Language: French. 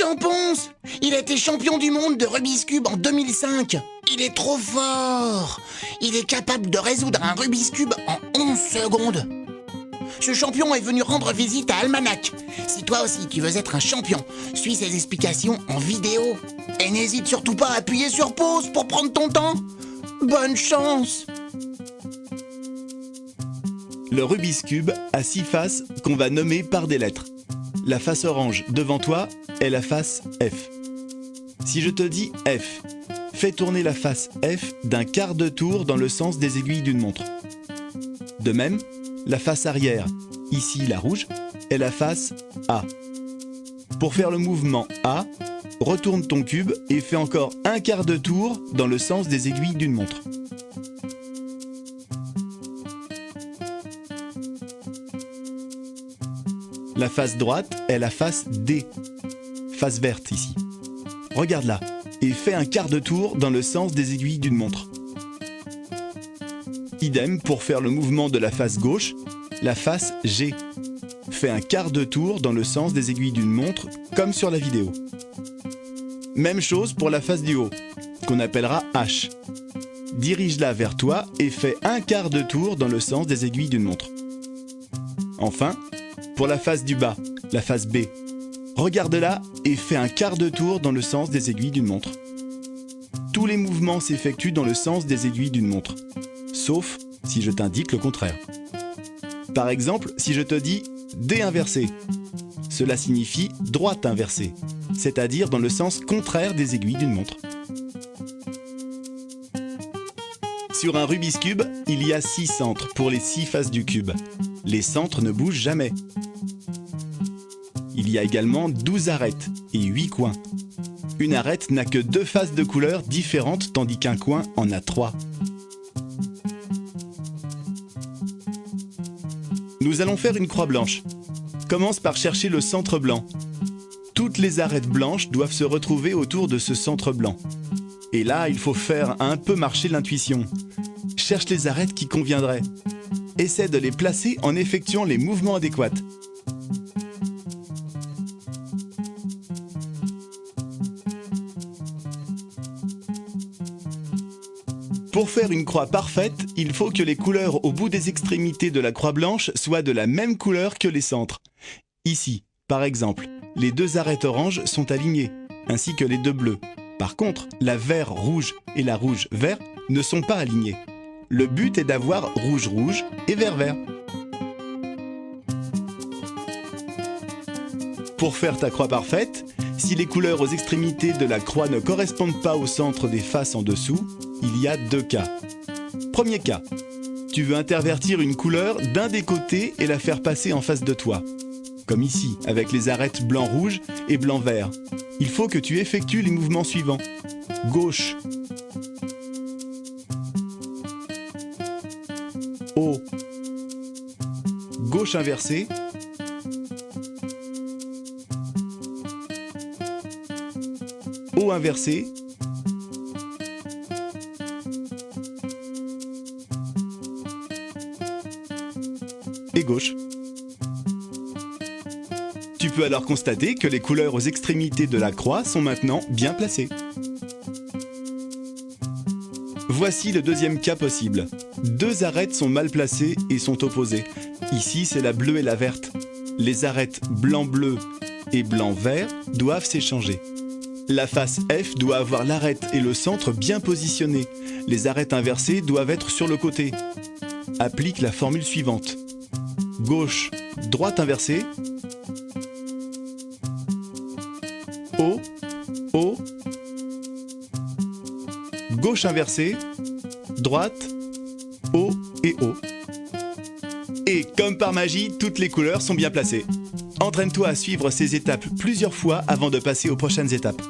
Christian Ponce! Il a été champion du monde de Rubik's Cube en 2005. Il est trop fort! Il est capable de résoudre un Rubik's Cube en 11 secondes. Ce champion est venu rendre visite à Almanach. Si toi aussi tu veux être un champion, suis ses explications en vidéo. Et n'hésite surtout pas à appuyer sur pause pour prendre ton temps. Bonne chance! Le Rubik's Cube a 6 faces qu'on va nommer par des lettres. La face orange devant toi est la face F. Si je te dis F, fais tourner la face F d'un quart de tour dans le sens des aiguilles d'une montre. De même, la face arrière, ici la rouge, est la face A. Pour faire le mouvement A, retourne ton cube et fais encore un quart de tour dans le sens des aiguilles d'une montre. La face droite est la face D, face verte ici. Regarde-la et fais un quart de tour dans le sens des aiguilles d'une montre. Idem pour faire le mouvement de la face gauche, la face G. Fais un quart de tour dans le sens des aiguilles d'une montre, comme sur la vidéo. Même chose pour la face du haut, qu'on appellera H. Dirige-la vers toi et fais un quart de tour dans le sens des aiguilles d'une montre. Enfin, pour la face du bas, la face B, regarde-la et fais un quart de tour dans le sens des aiguilles d'une montre. Tous les mouvements s'effectuent dans le sens des aiguilles d'une montre, sauf si je t'indique le contraire. Par exemple, si je te dis D inversé, cela signifie droite inversée, c'est-à-dire dans le sens contraire des aiguilles d'une montre. Sur un Rubik's Cube, il y a 6 centres pour les 6 faces du cube. Les centres ne bougent jamais. Il y a également 12 arêtes et 8 coins. Une arête n'a que 2 faces de couleurs différentes tandis qu'un coin en a 3. Nous allons faire une croix blanche. Commence par chercher le centre blanc. Toutes les arêtes blanches doivent se retrouver autour de ce centre blanc. Et là, il faut faire un peu marcher l'intuition. Cherche les arêtes qui conviendraient. Essaie de les placer en effectuant les mouvements adéquats. Pour faire une croix parfaite, il faut que les couleurs au bout des extrémités de la croix blanche soient de la même couleur que les centres. Ici, par exemple, les 2 arêtes oranges sont alignées, ainsi que les 2 bleues. Par contre, la vert-rouge et la rouge-vert ne sont pas alignées. Le but est d'avoir rouge-rouge et vert-vert. Pour faire ta croix parfaite, si les couleurs aux extrémités de la croix ne correspondent pas au centre des faces en dessous, il y a 2 cas. Premier cas, tu veux intervertir une couleur d'un des côtés et la faire passer en face de toi. Comme ici, avec les arêtes blanc-rouge et blanc-vert. Il faut que tu effectues les mouvements suivants. Gauche, haut, gauche inversée, haut inversé, et gauche. Tu peux alors constater que les couleurs aux extrémités de la croix sont maintenant bien placées. Voici le deuxième cas possible. 2 arêtes sont mal placées et sont opposées. Ici, c'est la bleue et la verte. Les arêtes blanc-bleu et blanc-vert doivent s'échanger. La face F doit avoir l'arête et le centre bien positionnés. Les arêtes inversées doivent être sur le côté. Applique la formule suivante. Gauche, droite inversée. Haut, haut. Gauche inversée. Droite, haut et haut. Et comme par magie, toutes les couleurs sont bien placées. Entraîne-toi à suivre ces étapes plusieurs fois avant de passer aux prochaines étapes.